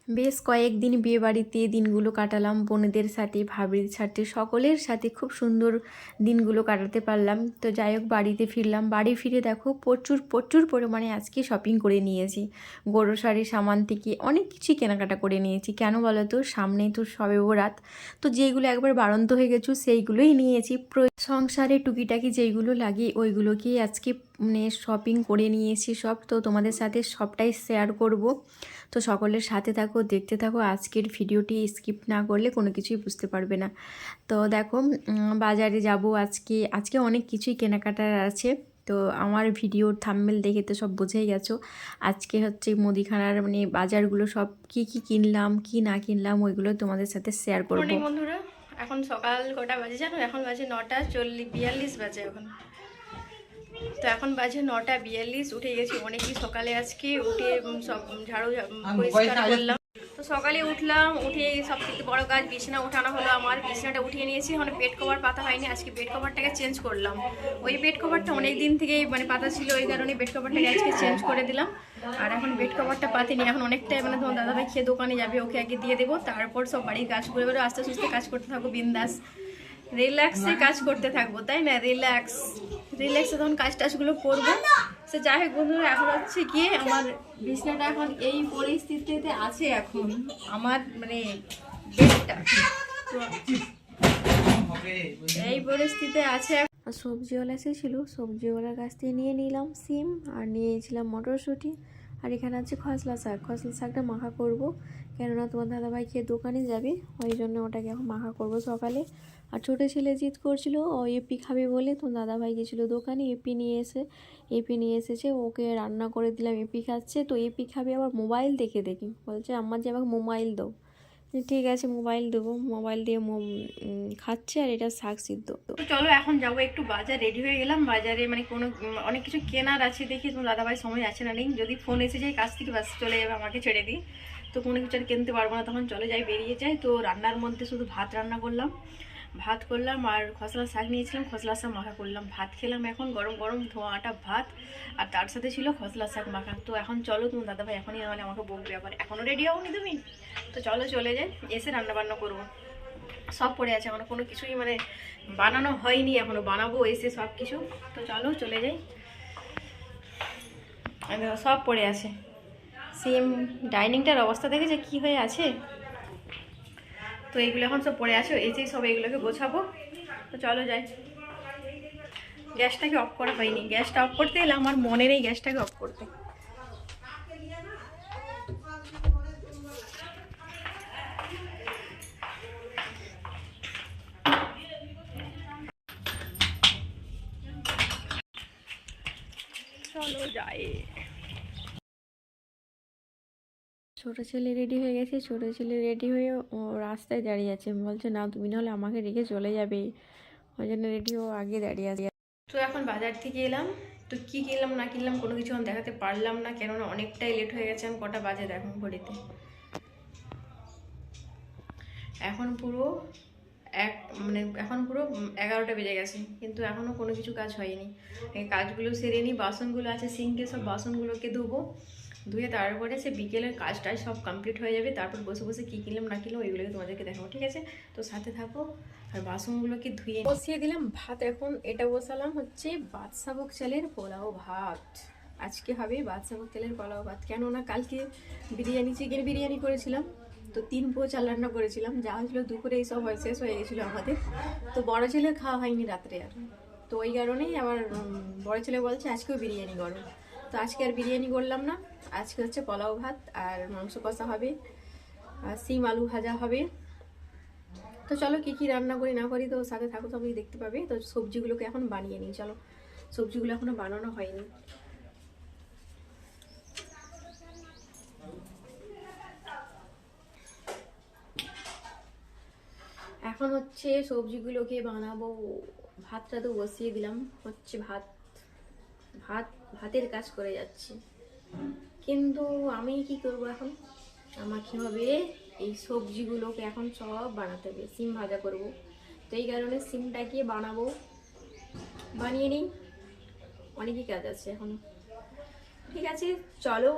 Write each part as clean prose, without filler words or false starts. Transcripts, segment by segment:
বেশ কয়েকদিন বিয়েবাড়িতে দিনগুলো কাটালাম বোনেদের সাথে, ভাবির সাথে, সকলের সাথে খুব সুন্দর দিনগুলো কাটাতে পারলাম। তো যাই হোক, বাড়িতে ফিরলাম। বাড়ি ফিরে দেখো প্রচুর প্রচুর পরিমাণে আজকে শপিং করে নিয়েছি। গ্রোসারি সামান থেকে অনেক কিছুই কেনাকাটা করে নিয়েছি। কেন বলো তো, সামনেই তো শবে বরাত। তো যেইগুলো একবার বাড়ন্ত হয়ে গেছো সেইগুলোই নিয়েছি। সংসারে টুকিটাকি যেইগুলো লাগে ওইগুলোকেই আজকে মানে শপিং করে নিয়েছি সব। তো তোমাদের সাথে সবটাই শেয়ার করব। তো সকলের সাথে থাকো, দেখতে থাকো। আজকের ভিডিওটি স্কিপ না করলে কোনো কিছুই বুঝতে পারবে না। তো দেখো, বাজারে যাব আজকে। আজকে অনেক কিছুই কেনাকাটার আছে। তো আমার ভিডিওর থাম্বনেল দেখে তো সব বুঝেই গেছো। আজকে হচ্ছে মুদিখানার মানে বাজারগুলো সব কি কি কিনলাম কি না কিনলাম ওইগুলো তোমাদের সাথে শেয়ার করব। মর্নিং বন্ধুরা, এখন সকাল কটা বাজে জানো? এখন বাজে 9:42 বাজে এখন। তো এখন বাজে 9:42। উঠে গেছি অনেকই সকালে আজকে। উঠে সব ঝাড়ু পরিষ্কার করলাম। তো সকালে উঠলাম, উঠে সব থেকে বড় কাজ বিছানা উঠানো হলো। আমার বিছানাটা উঠিয়ে নিয়েছি, এখন বেড কভার পাতা হয়নি। আজকে বেড কভারটাকে চেঞ্জ করলাম। ওই বেড কভারটা অনেক দিন থেকেই মানে পাতা ছিল, ওই কারণে বেড কভারটাকে আজকে চেঞ্জ করে দিলাম। আর এখন বেড কভারটা পাতিনি, এখন অনেকটাই মানে তোমার দাদাভাই খেয়ে দোকানে যাবে, ওকে আগে দিয়ে দেবো, তারপর সব বাড়ির কাজ করে বেরো। আস্তে আস্তে কাজ করতে থাকবো, বিন্দাস রিল্যাক্সে কাজ করতে থাকবো, তাই না? রিল্যাক্সে তখন কাজ টাজগুলো করবো। সে যাই হোক বন্ধুরা, এখন হচ্ছে গিয়ে আমার বিছনাটা এখন এই পরিস্থিতিতে আছে। এখন আমার মানে বেডটা তো এই পরিস্থিতিতে আছে। সবজিওয়ালা এসেছিলো, সবজিওয়ালার কাছ থেকে নিয়ে নিলাম সিম, আর নিয়েছিলাম মটরশুঁটি। আর এখানে আছে খসলা শাক। খসলা শাকটা মাখা করব, কেননা তোমার দাদাভাই খেয়ে দোকানে যাবে, ওই জন্য ওটাকে এখন মাখা করব সকালে। আর ছোটো ছেলে জিদ করছিল, ও এপি খাবে বলে। তোমার দাদাভাই গেছিলো দোকানে, এপি নিয়ে এসেছে, ওকে রান্না করে দিলাম। এপি খাচ্ছে। তো এপি খাবে আবার মোবাইল দেখে দেখি, বলছে আম্মা যে আমাকে মোবাইল দাও। ঠিক আছে, মোবাইল দেবো। মোবাইল দিয়ে খাচ্ছে। আর এটা শাক সিদ্ধ। তো চলো এখন যাবো একটু বাজার। রেডি হয়ে গেলাম। বাজারে মানে কোনো অনেক কিছু কেনার আছে, দেখি তোমার দাদাভাই সময় আছে না নেই। যদি ফোন এসে যায় কাছ থেকে বাস চলে যাবে, আমাকে ছেড়ে দিই। তো কোনো কিছু আর কিনতে পারবো না, তখন চলে যাই, বেরিয়ে যায়। তো রান্নার মধ্যে শুধু ভাত রান্না করলাম, আর খসলা শাক নিয়েছিলাম, খসলা শাক মাখা করলাম। ভাত খেলাম এখন, গরম গরম ধোঁয়াটা ভাত, আর তার সাথে ছিল খসলা শাক মাখা। তো এখন চলো, তোমার দাদাভাই এখনই নাহলে আমাকে বকবে আবার, এখনও রেডি হওনি তুমি। তো চলো চলে যাই, এসে রান্না বান্না করবো। সব পড়ে আছে এখনো, কোনো কিছুই মানে বানানো হয়নি, এখনো বানাবো এসে সব কিছু। তো চলো চলে যাই। সব পড়ে আছে। সেম ডাইনিংটার অবস্থা দেখে যে কী হয়ে আছে। তো এইগুলো এখন সব পড়ে আছে, এসেই সব এগুলোকে গোছাবো। তো চলো যাই। গ্যাসটাকে অফ করা হয়নি, গ্যাসটা অফ করতে এলে আমার মনে নেই গ্যাসটাকে অফ করতে। চলো যাই। ছোটো ছেলে রেডি হয়ে গেছে। ছোটো ছেলে রেডি হয়ে ও রাস্তায় দাঁড়িয়ে আছে, বলছে না তুমি নাহলে আমাকে রেখে চলে যাবে, ওই জন্য রেডি ও আগে দাঁড়িয়ে আছে। তো এখন বাজার থেকে এলাম। তো কি কিনলাম না কিনলাম কোনো কিছু আমি দেখাতে পারলাম না, কেননা অনেকটাই লেট হয়ে গেছে। আমি কটা বাজে দেখো ঘড়িতে, এখন পুরো এখন পুরো 11টা বেজে গেছে, কিন্তু এখনও কোনো কিছু কাজ হয়নি। এই কাজগুলো সেরে নিই। বাসনগুলো আছে সিঙ্কে, সব বাসনগুলোকে ধোবো। ধুয়ে তারপরে সে বিকেলের কাজটাই সব কমপ্লিট হয়ে যাবে। তারপর বসে বসে কী কিনলাম না কিনলাম ওইগুলোকে তোমাদেরকে দেখাবো, ঠিক আছে? তো সাথে থাকো। আর বাসনগুলোকে ধুয়ে বসিয়ে দিলাম ভাত। এখন এটা বসালাম হচ্ছে বাদশাভোগ চালের পোলাও ভাত। আজকে হবে বাদশাভোগ চালের পোলাও ভাত, কেননা কালকে চিকেন বিরিয়ানি করেছিলাম। তো 3 পো চাল রান্না করেছিলাম, যা হয়েছিল দুপুরে এই সব শেষ হয়ে গেছিলো আমাদের। তো বড় ছেলে খাওয়া হয়নি রাত্রে আর। তো ওই কারণেই আমার বড় ছেলে বলছে আজকেও বিরিয়ানি করো। তো আজকে আর বিরিয়ানি করলাম না, আজকে হচ্ছে পোলাও ভাত আর মাংস কষা হবে, আর সিম আলু ভাজা হবে। তো চলো কী কী রান্না করি না করি তো সাথে থাকো, সবই দেখতে পাবে। তো সবজিগুলোকে এখন বানিয়ে নিই, চলো। সবজিগুলো এখনও বানানো হয়নি। এখন হচ্ছে সবজিগুলোকে বানাবো। ভাতটা তো বসিয়ে দিলাম, হচ্ছে ভাতের কাজ করে যাচ্ছি। কিন্তু আমি কি করব এখন, আমাকে হবে এই সবজিগুলোকে এখন সব বানাতে হবে। সিম ভাজা করব, তো এই কারণে সিমটাকে বানাবো, বানিয়ে নিই। অনেকই কাজ আছে এখন, ঠিক আছে চলো।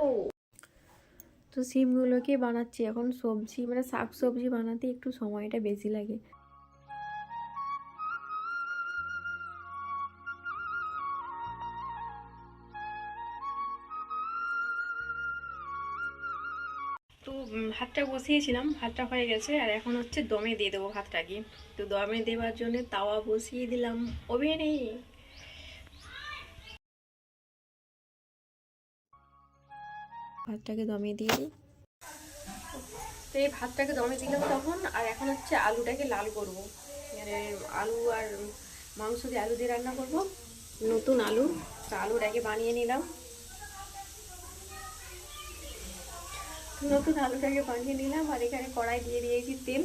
তো সিমগুলোকে বানাচ্ছি এখন সবজি, মানে শাক সবজি বানাতে একটু সময়টা বেশি লাগে। তো ভাতটা বসিয়েছিলাম, ভাতটা হয়ে গেছে, আর এখন হচ্ছে দমে দিয়ে দেবো ভাতটাকে। তো দমে দেওয়ার জন্য তাওয়া বসিয়ে দিলাম ওভেনে। ভাতটাকে দমে দিয়ে দিই। তো এই ভাতটাকে দমে দিলাম তখন, আর এখন হচ্ছে আলুটাকে লাল করব। মানে আলু আর মাংস দিয়ে আলু দিয়ে রান্না করব, নতুন আলু। তো আলুটাকে বানিয়ে নিলাম, নতুন আলুটাকে বানিয়ে নিলাম। আর এখানে কড়াই দিয়ে দিয়েছি তেল,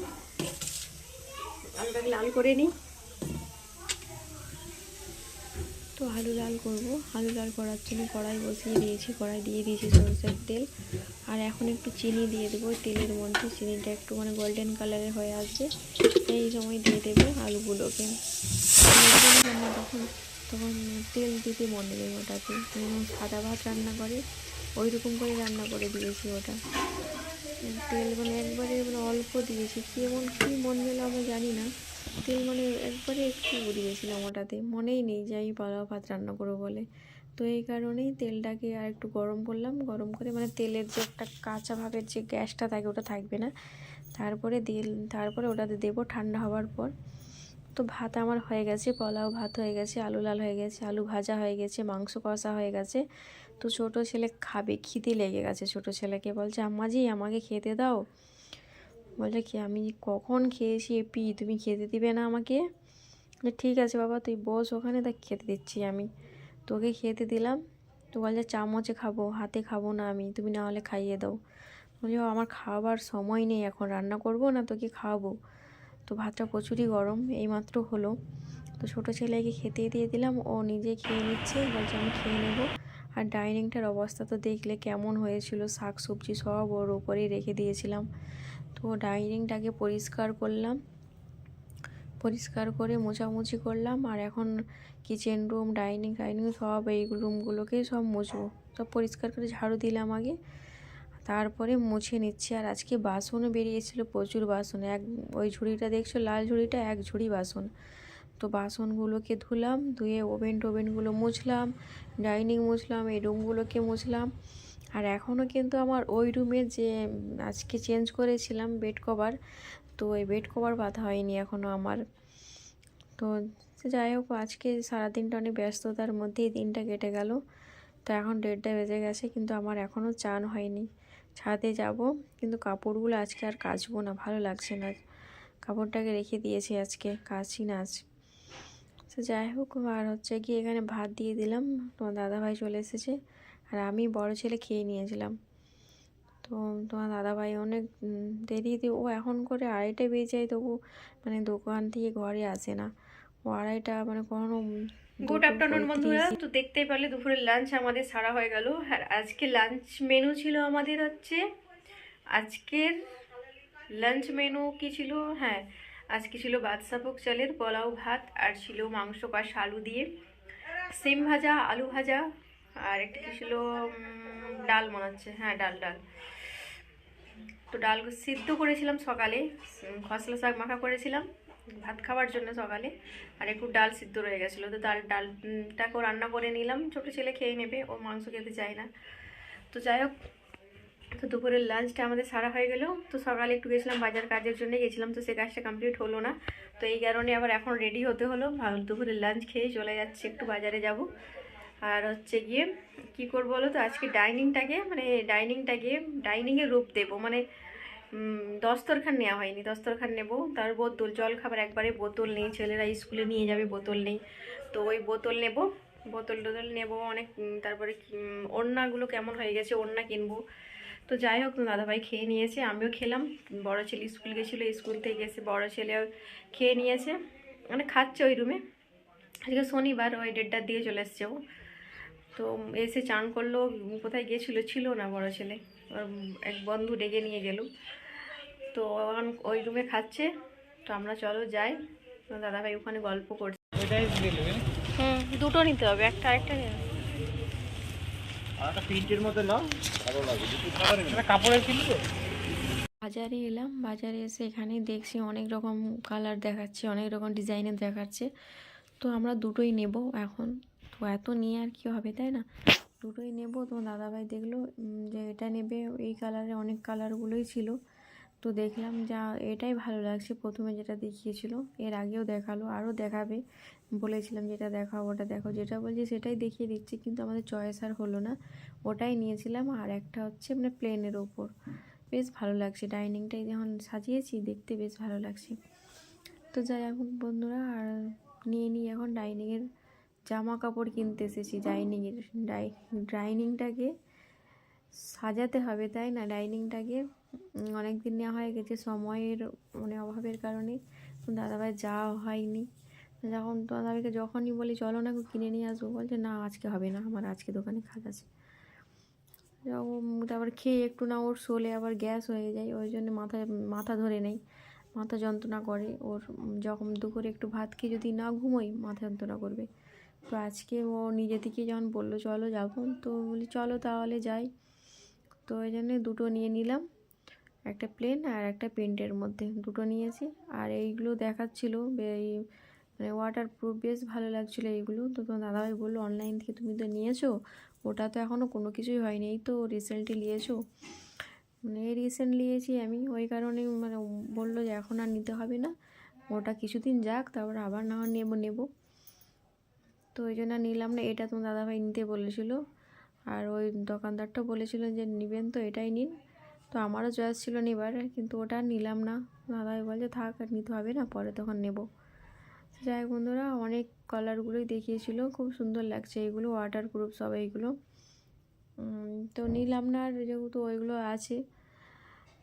আলুটাকে লাল করে নিই। তো আলু লাল করব, আলু লাল করার জন্য কড়াই বসিয়ে দিয়েছি, কড়াই দিয়ে দিয়েছি সরষের তেল। আর এখন একটু চিনি দিয়ে দেবো তেলের মধ্যে, চিনিটা একটু মানে গোল্ডেন কালারের হয়ে আসবে, এই সময় দিয়ে দেবো আলুগুলোকে। তখন তখন তেল দিতে মনে নেই ওটাতে, যেমন সাদা ভাত রান্না করে ওই রকম করে রান্না করে দিয়েছি ওটা। তেল মানে একবারে মানে অল্প দিয়েছি, কেমন কী মন গেল আমি জানি না, তেল মানে একবারে একটু দিয়েছিলাম ওটাতে, মনেই নেই যে আমি পালাও ভাত রান্না করবো বলে। তো এই কারণেই তেলটাকে আর একটু গরম করলাম, গরম করে মানে তেলের যে একটা কাঁচা ভাবের যে গ্যাসটা থাকে ওটা থাকবে না। তারপরে ওটাতে দেবো ঠান্ডা হওয়ার পর। তো ভাত আমার হয়ে গেছে, পোলাও ভাত হয়ে গেছে, আলু লাল হয়ে গেছে, আলু ভাজা হয়ে গেছে, মাংস কষা হয়ে গেছে। তো ছোটো ছেলে খাবে, খিদে লেগে গেছে ছোটো ছেলেকে, বলছে আম্মাজি আমাকে খেতে দাও। বলছে কি আমি কখন খেয়েছি এপি, তুমি খেতে দিবে না আমাকে? ঠিক আছে বাবা তুই বস ওখানে, তা খেতে দিচ্ছি আমি, তোকে খেতে দিলাম। তো বলছে চামচে খাবো, হাতে খাবো না আমি, তুমি না হলে খাইয়ে দাও। বলছি আমার খাওয়াবার সময় নেই, এখন রান্না করবো না তোকে খাওয়াবো। তো ভাতটা প্রচুরই গরম, এইমাত্র হলো। তো ছোটো ছেলেকে খেতে দিয়ে দিলাম, ও নিজে খেয়ে নিচ্ছে, বলছে আমি খেয়ে নেবো। আর ডাইনিংটার অবস্থা তো দেখলে কেমন হয়েছিল, শাক সবজি সব ওর ওপরেই রেখে দিয়েছিলাম। তো ডাইনিংটাকে পরিষ্কার করলাম, পরিষ্কার করে মোছামুছি করলাম। আর এখন কিচেন রুম, ডাইনিং সব এই রুমগুলোকে সব মুছবো, সব পরিষ্কার করে ঝাড়ু দিলাম আগে, তারপরে মুছে নিচ্ছি। আর আজকে বাসনও বেরিয়েছিল প্রচুর বাসন, ওই ঝুড়িটা দেখছো লাল ঝুড়িটা, এক ঝুড়ি বাসন। তো বাসনগুলোকে ধুলাম, ধুয়ে ওভেনগুলো মুছলাম, ডাইনিং মুছলাম, এই রুমগুলোকে মুছলাম। আর এখনও কিন্তু আমার ওই রুমের যে আজকে চেঞ্জ করেছিলাম বেড কভার, তো এই বেড কভার বাঁধা হয়নি এখনও আমার। তো যাই হোক, আজকে সারাদিনটা অনেক ব্যস্ততার মধ্যেই দিনটা কেটে গেল। তো এখন 1:30 বেজে গেছে, কিন্তু আমার এখনও চান হয়নি। ছাদে যাব, কিন্তু কাপড়গুলো আজকে আর কাচবো না, ভালো লাগছে না, কাপড়টাকে রেখে দিয়েছি, আজকে কাচি না আজ। তো যাই হোক, আর হচ্ছে গিয়ে এখানে ভাত দিয়ে দিলাম, তোমার দাদাভাই চলে এসেছে, আর আমি বড় ছেলে খেয়ে নিয়েছিলাম। তো তোমার দাদাভাই অনেক দেরিতে, ও এখন করে 2:30 বেজে যায়, তবু মানে দোকান থেকে ঘরে আসে না, ও 2:30 মানে কখনো গুড আফটারনুন বন্ধুরা। তো দেখতেই পারলে দুপুরের লাঞ্চ আমাদের সারা হয়ে গেল। আর আজকে লাঞ্চ মেনু ছিল আমাদের হচ্ছে, আজকের লাঞ্চ মেনু কি ছিল, হ্যাঁ আজকে ছিল বাদশাভোগ চালের পোলাও ভাত, আর ছিল মাংস কষা আলু দিয়ে, সিম ভাজা, আলু ভাজা, আর একটা কি ছিল ডাল মনে হচ্ছে, হ্যাঁ ডাল ডাল। তো ডাল সিদ্ধ করেছিলাম সকালে, খসলা শাক মাখা করেছিলাম ভাত খাওয়ার জন্য সকালে, আর একটু ডাল সিদ্ধ রয়ে গেছিলো, তো ডালটাকেও রান্না করে নিলাম, ছোটো ছেলে খেয়ে নেবে, ও মাংস খেতে চায় না। তো যাই হোক, তো দুপুরের লাঞ্চটা আমাদের সারা হয়ে গেল। তো সকালে একটু গেছিলাম বাজার, কাজের জন্য গেছিলাম, তো সে কাজটা কমপ্লিট হলো না। তো এই কারণে আবার এখন রেডি হতে হলো, দুপুরের লাঞ্চ খেয়ে চলে যাচ্ছি, একটু বাজারে যাব। আর হচ্ছে গিয়ে কী করবো বলো তো, আজকে ডাইনিংয়ে রূপ দেবো, মানে দস্তরখান নেওয়া হয়নি, দস্তরখান নেব। তার বোতল, জল খাবার একবারে বোতল নেই, ছেলেরা স্কুলে নিয়ে যাবে, বোতল নেই, তো ওই বোতল নেব, বোতল নেব অনেক। তারপরে ওড়নাগুলো কেমন হয়ে গেছে, ওড়না কিনবো। তো যাই হোক, দাদাভাই খেয়ে নিয়েছে, আমিও খেলাম, বড় ছেলে স্কুল গেছিলো, স্কুল থেকে এসে বড় ছেলেও খেয়ে নিয়েছে, মানে খাচ্ছে ওই রুমে। আজকে শনিবার, ওই 1:30 দিয়ে চলে এসছে ও। তো এসে চান করলো, কোথায় ছিল না বড় ছেলে, এক বন্ধু ডেকে নিয়ে গেল, তো এখন ওই রুমে খাচ্ছে। তো আমরা চলো যাই, দাদাভাই ওখানে গল্প করছে। দুটো নিতে হবে, একটা আরেকটা নেই। আর একটা প্রিন্টের মধ্যে নাও, ভালো লাগবে। দুটো কালার এটা কাপড়ের কিনবে। বাজারে এলাম, বাজারে এসে এখানে দেখছি অনেক রকম কালার দেখাচ্ছে, অনেক রকম ডিজাইনের দেখাচ্ছে। তো আমরা দুটোই নেব এখন। তো এত নিয়ে আর কি হবে, তাই না? দুটোই নেব। তো দাদাভাই দেখলো যে এটা নেবে, এই কালারে অনেক কালারগুলোই ছিল। তো দেখলাম যা এটাই ভালো লাগছে, প্রথমে যেটা দেখিয়েছিল, এর আগেও দেখালো, আরও দেখাবে। বলেছিলাম যেটা দেখাও ওটা দেখো, যেটা বলছি সেটাই দেখিয়ে দিচ্ছি, কিন্তু আমাদের চয়েস আর হলো না। ওটাই নিয়েছিলাম। আর একটা হচ্ছে মানে প্লেনের ওপর, বেশ ভালো লাগছে। ডাইনিংটাই যখন সাজিয়েছি দেখতে বেশ ভালো লাগছে। তো যাই হোক বন্ধুরা, আর নিয়ে নিই এখন ডাইনিংয়ের জামা কাপড় কিনতে এসেছি। ডাইনিংটাকে সাজাতে হবে, তাই না? ডাইনিংটাকে অনেক দিন নেওয়া হয়ে গেছে, সময়ের মানে অভাবের কারণে দাদাভাই যাওয়া হয়নি। যখন দাদাভাইকে যখনই বলি চলো না কিনে নিয়ে আসবো, বলছে না আজকে হবে না, আমার আজকে দোকানে কাজ আছে। তারপর খেয়ে একটু না ওর শোলে আবার গ্যাস হয়ে যায়, ওই জন্য মাথা ধরে নেই, মাথা যন্ত্রণা করে ওর। যখন দুপুরে একটু ভাত খেয়ে যদি না ঘুমোই মাথা যন্ত্রণা করবে। তো আজকে ও নিজে থেকে যখন বললো চলো যাবো, তো বলি চলো তাহলে যাই। তো ওই জন্যে দুটো নিয়ে নিলাম, একটা প্লেন আর একটা প্রিন্টের মধ্যে দুটো নিয়েছি। আর এইগুলো দেখাচ্ছিলো এই মানে ওয়াটার প্রুফ, বেশ ভালো লাগছিলো এইগুলো। তো তোমার দাদাভাই বললো অনলাইন থেকে তুমি তো নিয়েছো, ওটা তো এখনও কোনো কিছুই হয়নি, এই তো রিসেন্টলি নিয়েছো। মানে রিসেন্ট নিয়েছি আমি, ওই কারণে মানে বললো যে এখন আর নিতে হবে না, ওটা কিছুদিন যাক, তারপর আবার না হয় নেবো। তো ওই জন্য নিলাম না। এটা তোমার দাদাভাই নিতে বলেছিলো, আর ওই দোকানদারটা বলেছিল যে নেবেন তো এটাই নিন। তো আমারও চয়েস ছিল নেবার, কিন্তু ওটা নিলাম না। দাদাভাই বলছে থাক আর নিতে হবে না, পরে তখন নেব। যাই হোক বন্ধুরা, অনেক কালারগুলোই দেখিয়েছিল, খুব সুন্দর লাগছে এগুলো, ওয়াটার প্রুফ সব এইগুলো। তো নিলাম না, আর যেহেতু ওইগুলো আছে।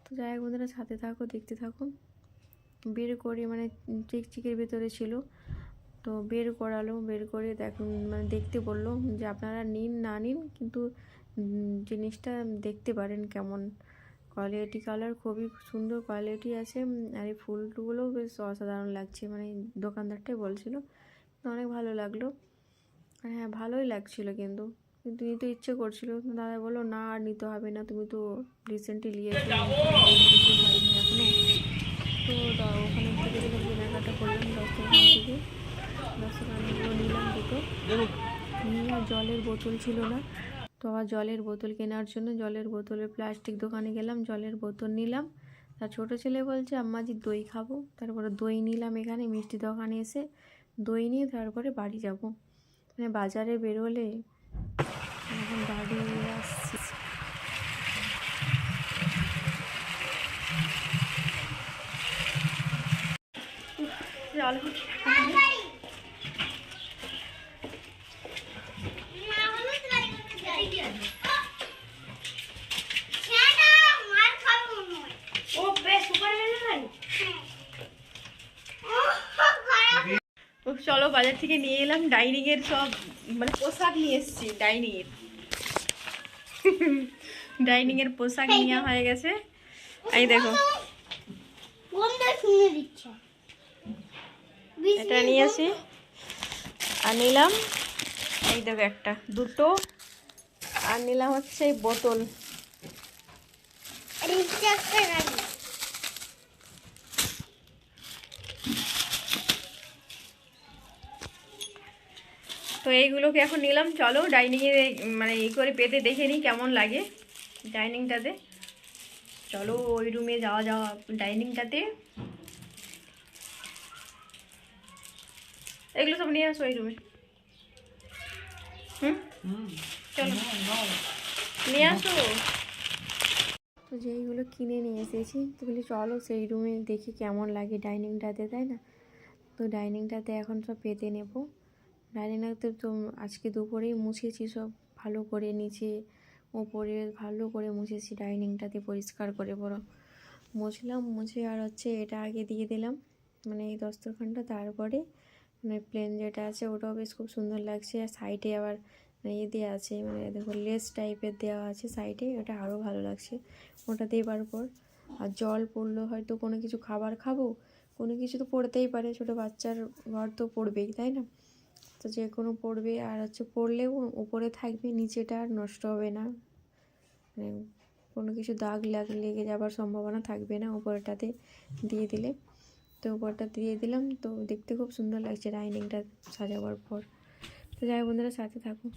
তো যাই হোক বন্ধুরা, সাথে থাকো, দেখতে থাকো। বের করে মানে চিকচিকের ভেতরে ছিল, তো বের করালো, বের করে মানে দেখতে বললো যে আপনারা নিন না নিন, কিন্তু জিনিসটা দেখতে পারেন কেমন কোয়ালিটি। কালার খুবই সুন্দর কোয়ালিটি আছে, আর এই ফুলগুলোও বেশ অসাধারণ লাগছে, মানে দোকানদারটাই বলছিল। অনেক ভালো লাগলো। আর হ্যাঁ, ভালোই লাগছিলো, কিন্তু কিন্তু নিতে ইচ্ছে করছিল। দাদা বললো না আর নিতে হবে না, তুমি তো রিসেন্টলি নিয়েছো, কিছু হয়নি এখনো। তো ওখানে থেকে যেটা কেনাকাটা করলাম দশ টাকাগুলো নিলাম দুটো নিয়ে। আর জলের বোতল ছিল না, তো আবার জলের বোতল কেনার জন্য জলের বোতলের প্লাস্টিক দোকানে গেলাম, জলের বোতল নিলাম। তার ছোটো ছেলে বলছে আম্মাজি দই খাবো, তারপরে দই নিলাম। এখানে মিষ্টি দোকানে এসে দই নিয়ে তারপরে বাড়ি যাব। মানে বাজারে বেরোলে এখন বাড়ি আসছি। চলো বাজার থেকে নিয়ে এলাম ডাইনিংয়ের সব মানে পোশাক নিয়ে এসেছি। ডাইনিংয়ের পোশাক নেওয়া হয়ে গেছে। এই দেখো এটা নিয়েছি, আর নিলাম এই দেখো একটা দুটো, আর নিলাম হচ্ছে এই বোতল। তো এইগুলোকে এখন নিলাম। চলো ডাইনিংয়ে মানে এই করে পেতে দেখে নিই কেমন লাগে ডাইনিংটাতে। চলো ওই রুমে যাওয়া ডাইনিংটাতে। এগুলো সব নিয়ে আসো ওই রুমে। চলো নিয়ে আসো। তো যেইগুলো কিনে নিয়ে এসেছি, তো বলি চলো সেই রুমে দেখি কেমন লাগে ডাইনিংটাতে, তাই না? তো ডাইনিংটাতে এখন সব পেতে নেব। ডাইনিংটাতে তো আজকে দুপুরেই মুছেছি সব ভালো করে, নিচে ওপরে ভালো করে মুছেছি ডাইনিংটাতে, পরিষ্কার করে বড় মুছলাম। মুছে আর হচ্ছে এটা আগে দিয়ে দিলাম, মানে এই দস্তরখানটা। তারপরে মানে প্লেন যেটা আছে ওটাও বেশ খুব সুন্দর লাগছে। আর সাইডে আবার ইয়ে দেওয়া আছে, মানে দেখো লেস টাইপের দেওয়া আছে সাইডে, ওটা আরও ভালো লাগছে ওটা দেবার পর। আর জল পড়লো, হয়তো কোনো কিছু খাবার খাবো, কোনো কিছু তো পড়তেই পারে, ছোটো বাচ্চার ঘর তো পড়বেই, তাই না? তো যে কোনো পড়বে, আর হচ্ছে পড়লেও উপরে থাকবে, নিচেটা আর নষ্ট হবে না, মানে কোনো কিছু দাগ লেগে যাবার সম্ভাবনা থাকবে না উপরটাতে দিয়ে দিলে। তো উপরটা দিয়ে দিলাম, তো দেখতে খুব সুন্দর লাগছে ডাইনিংটা সাজাবার পর। তো যাই বন্ধুরা, সাথে থাকুন।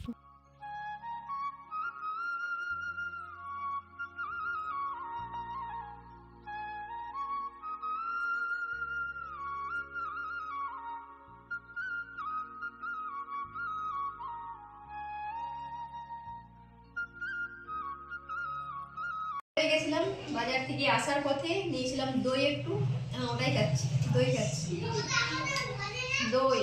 গেছিলাম বাজার থেকে আসার পথে, নিয়েছিলাম দই একটু, ওটাই খাচ্ছি, দই খাচ্ছি, দই।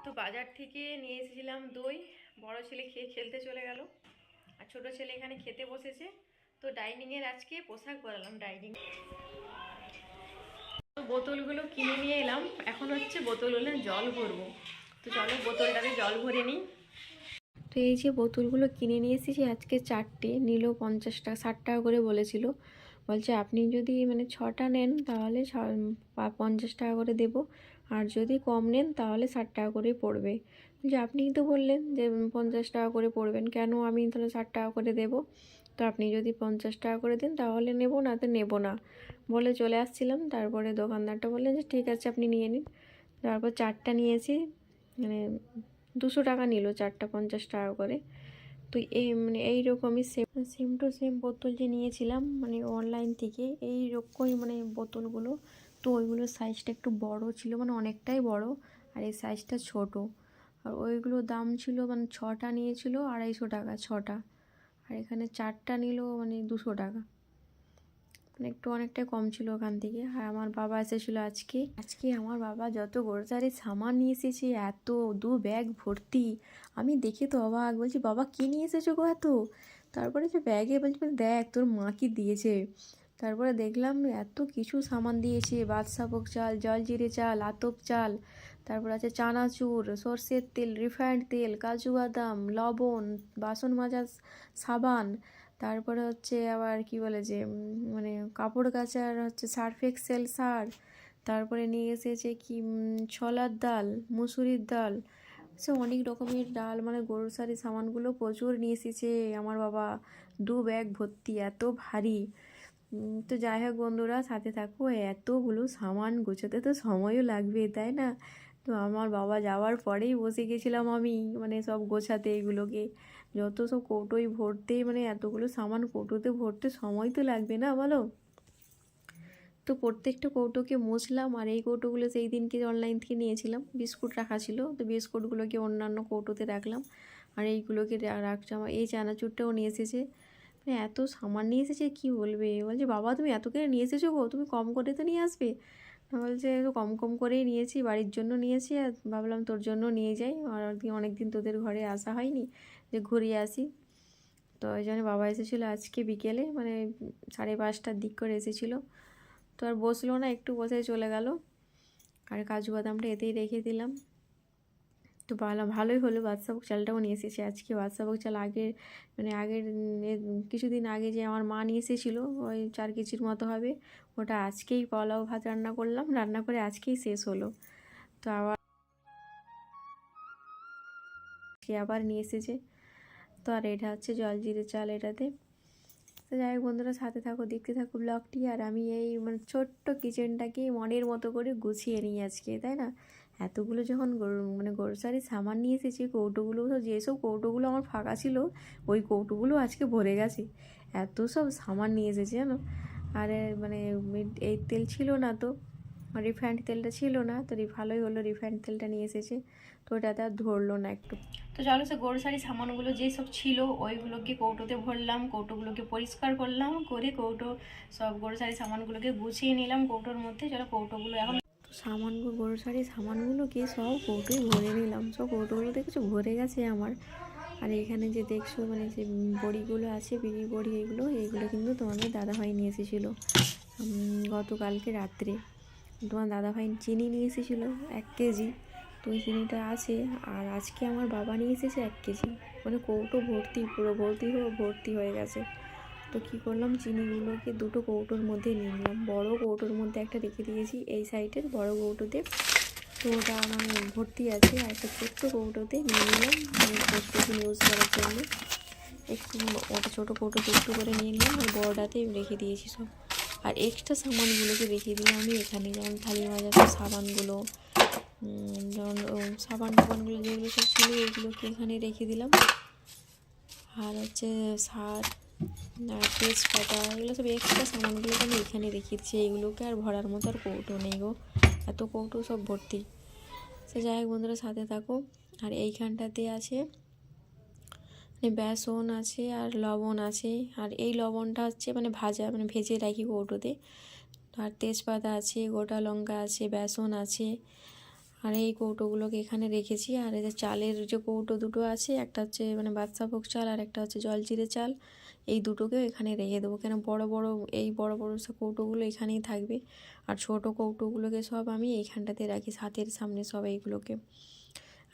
তো বাজার থেকে নিয়ে এসেছিলাম দই, বড় ছেলে খেয়ে খেলতে চলে গেল, আর ছোট ছেলে এখানে খেতে বসেছে। তো ডাইনিংয়ের আজকে পোশাক পরালাম ডাইনিং। বোতলগুলো কিনে নিয়ে এলাম, এখন হচ্ছে বোতলগুলো জল ভরবো। তো চলো বোতলটাতে জল ভরে নিই। তো এই যে বোতলগুলো কিনে নিয়ে এসেছি আজকে 4টে, নিল 50 টাকা, 60 টাকা করে বলেছিল। বলছে আপনি যদি মানে 6টা নেন তাহলে 50 টাকা করে দেব, আর যদি কম নেন তাহলে 60 টাকা করেই পড়বে। যে আপনিই তো বললেন যে 50 টাকা করে পড়বেন, কেন আমি তাহলে 60 টাকা করে দেব? তো আপনি যদি 50 টাকা করে দেন তাহলে নেব, না তো নেব না বলে চলে আসছিলাম। তারপরে দোকানদারটা বললেন যে ঠিক আছে আপনি নিয়ে নিন। তারপর 4টা নিয়েছি, মানে 200 টাকা নিল 4টা, 50 টাকা করে। তো এই মানে এইরকমই সেম টু সেম বোতল যে নিয়েছিলাম মানে অনলাইন থেকে, এই রকমই মানে বোতলগুলো। তো ওইগুলোর সাইজটা একটু বড় ছিল, মানে অনেকটাই বড়, আর এই সাইজটা ছোট। আর ওইগুলোর দাম ছিল মানে 6টা নিয়েছিল 250 টাকা 6টা, আর এখানে 4টা নিল মানে 200 টাকা, মানে একটু অনেকটাই কম ছিল ওখান থেকে। আর আমার বাবা এসেছিলো আজকে আমার বাবা যত গ্রোসারির সামান নিয়ে এসেছে, এত 2 ব্যাগ ভর্তি। আমি দেখে তো অবাক, বলছি বাবা কী নিয়ে এসেছো গো এত? তারপরে যে ব্যাগে বলছি দেখ তোর মা কি দিয়েছে। তারপরে দেখলাম এত কিছু সামান দিয়েছে, বাদশাভোগ চাল, জলজিরে চাল, আতপ চাল, তারপর আছে চানাচুর, সর্ষের তেল, রিফাইন্ড তেল, কাজু বাদাম, লবণ, বাসন মাজার সাবান, তারপরে হচ্ছে আবার কি বলে যে মানে কাপড় কাচার হচ্ছে সার্ফ এক্সেল সার, তারপরে নিয়ে এসেছে কি ছোলার ডাল, মুসুরির ডাল, সে অনেক রকমের ডাল, মানে গ্রোসারি সামানগুলো প্রচুর নিয়ে এসেছে আমার বাবা, 2 ব্যাগ ভর্তি, এত ভারী। তো যাই হোক বন্ধুরা, সাথে থাকো, এতগুলো সামান গোছাতে তো সময়ও লাগবে তাই না? তো আমার বাবা যাওয়ার পরেই বসে গেছিলাম আমি, মানে সব গোছাতে এগুলোকে, যত সব কৌটোই ভরতে, মানে এতগুলো সামান কৌটোতে ভরতে সময় তো লাগবে না বলো? তো প্রত্যেকটা কৌটোকে মুছলাম, আর এই কৌটোগুলো সেই দিনকে অনলাইন থেকে নিয়েছিলাম, বিস্কুট রাখা ছিল, তো বিস্কুটগুলোকে অন্যান্য কৌটোতে রাখলাম, আর এইগুলোকে রাখলাম। এই চানাচুরটাও নিয়ে এসেছে, মানে এত সামান নিয়ে এসেছে কি বলবে। বলছে বাবা তুমি এত করে নিয়ে এসেছো গো, তুমি কম করে তো নিয়ে আসবে। বলছে একটু কম কম করেই নিয়েছি, বাড়ির জন্য নিয়েছি, আর ভাবলাম তোর জন্য নিয়ে যাই, আর অনেক দিন তোদের ঘরে আসা হয়নি, যে ঘুরিয়ে আসি। তো ওই জন্য বাবা এসেছিলো আজকে বিকেলে, মানে 5:30টার দিক করে এসেছিলো। তো আর বসলো না, একটু বসে চলে গেল, আর কাজু বাদামটা এতেই রেখে দিলাম। তো ভালোই হলো, বাদশাভোগ চালটাও নিয়ে এসেছে আজকে। বাদশাভোগ চাল আগের মানে আগের কিছুদিন আগে যে আমার মা নিয়ে এসেছিলো, ওই 4 কেজির মতো হবে, ওটা আজকেই পোলাও ভাত রান্না করলাম, রান্না করে আজকেই শেষ হলো। তো আবার নিয়ে এসেছে। তো আর এটা হচ্ছে জলজিরে চাল এটাতে। তো যাই হোক বন্ধুরা, সাথে থাকো, দেখতে থাকো ব্লগটি। আর আমি এই মানে ছোট্ট কিচেনটাকে মনের মতো করে গুছিয়ে নিই আজকে, তাই না? এতগুলো যখন মানে গ্রোসারি সামান নিয়ে এসেছি, কৌটোগুলো তো যেসব কৌটোগুলো আমার ফাঁকা ছিল ওই কৌটোগুলো আজকে ভরে গেছে, এত সব সামান নিয়ে এসেছি জানো। আর মানে এই তেল ছিল না, তো রিফাইন্ড তেলটা ছিল না, তো ভালোই হলো রিফাইন্ড তেলটা নিয়ে এসেছে, তো ওটাতে আর ধরলো না একটু। তো চলো সে গ্রোসারি সামানগুলো যেসব ছিল ওইগুলোকে কৌটোতে ভরলাম, কৌটোগুলোকে পরিষ্কার করলাম, করে কৌটো সব গ্রোসারি সামানগুলোকে গুছিয়ে নিলাম কৌটোর মধ্যে। চলো কৌটোগুলো এখন সামানগুলো, গ্রোসারি সামানগুলোকে সব কৌটোয় ভরে নিলাম। সব কৌটোগুলো দেখেছো ভরে গেছে আমার। আর এখানে যে দেখছো মানে যে বড়িগুলো আছে, বিড়ি বড়ি, এইগুলো কিন্তু তোমাদের দাদাভাই নিয়ে এসেছিলো গতকালকে রাত্রে। তোমার দাদাভাই চিনি নিয়ে এসেছিলো 1 কেজি, তো ওই চিনিটা আছে। আর আজকে আমার বাবা নিয়ে এসেছে 1 কেজি, মানে কৌটো ভর্তি, পুরো ভর্তি হয়ে গেছে। তো কী করলাম, চিনিগুলোকে 2টো কৌটোর মধ্যে নিয়ে নিলাম। বড়ো কৌটোর মধ্যে একটা রেখে দিয়েছি এই সাইডের বড়ো কৌটোতে, তো ওটা আমার ভর্তি আছে। আর একটা ছোট্ট কৌটোতে নিয়ে নিলাম প্রত্যেকদিন ইউজ করার জন্য। একটু ওটা ছোটো কৌটোতে একটু করে নিয়ে নিলাম, আর বড়টাতে রেখে দিয়েছি সব। আর এক্সট্রা সামানগুলোকে রেখে দিলাম আমি এখানে, যেমন থালি মাজার সব সাবানগুলো, যেমন সাবানগুলো যেগুলো সব ছিল ওইগুলোকে এখানে রেখে দিলাম। আর হচ্ছে সার, তেজপাতা, এগুলো সব এক্সট্রা সামানগুলোকে আমি এখানে রেখে দিচ্ছি। এইগুলোকে আর ভরার মতো আর কৌটো নেই গো, এত কৌটো সব ভর্তি। সে যাই হোক বন্ধুরা, সাথে থাকো। আর এইখানটাতে আছে বেসন আছে আর লবণ আছে। আর এই লবণটা হচ্ছে মানে ভাজা, মানে ভেজে রাখি কৌটোতে। আর তেজপাতা আছে, গোটা লঙ্কা আছে, বেসন আছে। আর এই কৌটোগুলোকে এখানে রেখেছি। আর এই যে চালের যে কৌটো 2টো আছে, একটা হচ্ছে মানে বাদশাভোগ চাল আর একটা হচ্ছে জলজিরে চাল, এই দুটোকেও এখানে রেখে দেবো। কেন বড় বড় সব কৌটোগুলো এখানেই থাকবে, আর ছোট কৌটোগুলোকে সব আমি এইখানটাতে রাখি হাতের সামনে সব এইগুলোকে।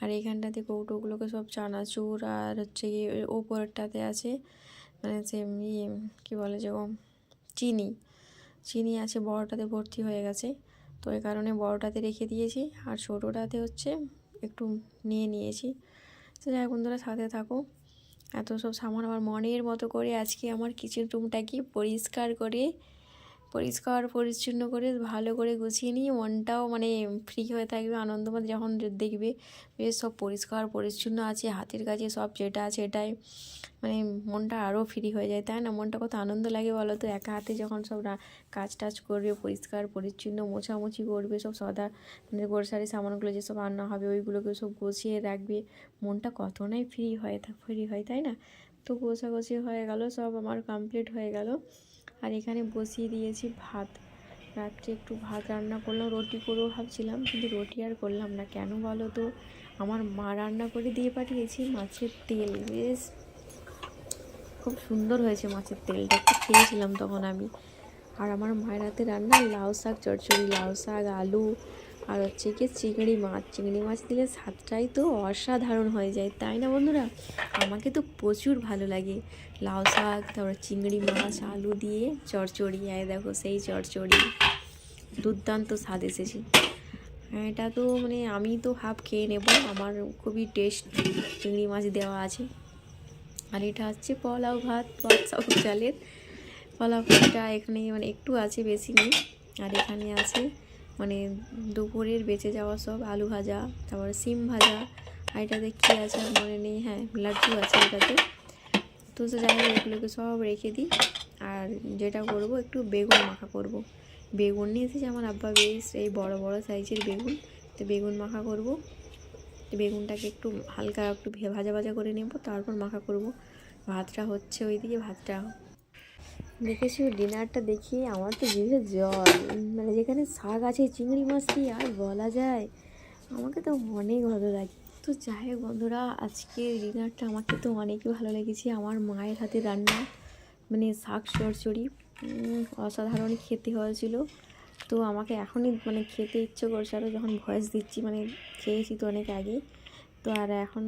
আর এইখানটাতে কৌটোগুলোকে সব চানাচুর আর হচ্ছে ওপরটাতে আছে মানে যে কী বলে যে চিনি আছে, বড়টাতে ভর্তি হয়ে গেছে, তো এই কারণে বড়টাতে রেখে দিয়েছি। আর ছোটোটাতে হচ্ছে একটু নিয়েছি। তো যাই হোক বন্ধুরা, সাথে থাকো। এত সব সামান আমার মনের মতো করে আজকে আমার কিচেন রুমটাকে পরিষ্কার পরিচ্ছন্ন করে ভালো করে গুছিয়ে নিয়ে মনটাও মানে ফ্রি হয়ে থাকবে, আনন্দময় যখন দেখবে বেশ সব পরিষ্কার পরিচ্ছন্ন আছে, হাতের কাছে সব যেটা আছে এটাই মানে মনটা আরও ফ্রি হয়ে যায়, তাই না? মনটা কত আনন্দ লাগে বলো তো, একা হাতে যখন সব কাজ টাজ করবে, পরিষ্কার পরিচ্ছন্ন মোছামুছি করবে, সব মানে গ্রোসারি সামানগুলো যেসব রান্না হবে ওইগুলোকে সব গুছিয়ে রাখবে, মনটা কত নাই ফ্রি হয়, তাই না? তো গোছাগুছি হয়ে গেল, সব আমার কমপ্লিট হয়ে গেল। আর এখানে বসিয়ে দিয়েছি ভাত। রাত্রে একটু ভাত রান্না করলাম, রুটি করবো ভাবছিলাম, কিন্তু রুটি আর করলাম না। কেন বলো তো, আমার মা রান্না করে দিয়ে পাঠিয়েছি মাছের তেল, বেশ খুব সুন্দর হয়েছে মাছের তেলটা, একটু খেয়েছিলাম তখন আমি। আর আমার মায়ের হাতে রান্না লাউ শাক চচ্চড়ি, লাউ শাক, আলু, আর হচ্ছে কি চিংড়ি মাছ দিলে স্বাদটাই তো অসাধারণ হয়ে যায়, তাই না বন্ধুরা? আমাকে তো প্রচুর ভালো লাগে লাউ শাক, তারপর চিংড়ি মাছ, আলু দিয়ে চচ্চড়ি। দেখো সেই চচ্চড়ি দুর্দান্ত স্বাদ এসেছে। এটা তো মানে আমি তো হাফ খেয়ে নেব, আমার খুবই টেস্ট চিংড়ি মাছ দেওয়া আছে। আর এটা হচ্ছে পোলাও ভাত, বাদশাভোগ চালের পোলাও ভাতটা এখানে মানে একটু আছে, বেশি নেই। আর এখানে আছে মানে দুপুরের বেঁচে যাওয়া সব আলু ভাজা, তারপরে সিম ভাজা, আর এটাতে কী আছে আর মনে নেই, হ্যাঁ লাড্ডু আছে এটাতে। তো যাই হোক এগুলোকে সব রেখে দিই। আর যেটা করব, একটু বেগুন মাখা করব। বেগুন নিয়ে এসেছি আমার আব্বা, বেশ এই বড় বড় সাইজের বেগুন, তো বেগুন মাখা করব। বেগুনটাকে একটু হালকা একটু ভাজা করে নেব, তারপর মাখা করব। ভাতটা হচ্ছে ওইদিকে, ভাতটা দেখেছি ডিনারটা দেখিয়ে আমার তো জিভে জল, মানে যেখানে শাক আছে চিংড়ি মাছ দিয়ে আর বলা যায়, আমাকে তো অনেক ভালো লাগে। তো যাই হোক বন্ধুরা, আজকের ডিনারটা আমাকে তো অনেকই ভালো লেগেছে। আমার মায়ের হাতে রান্না মানে শাক চচ্চড়ি অসাধারণ খেতে হয়েছিল। তো আমাকে এখনই মানে খেতে ইচ্ছে করছে, আরও যখন ভয়েস দিচ্ছি, মানে খেয়েছি তো অনেক আগে, তো আর এখন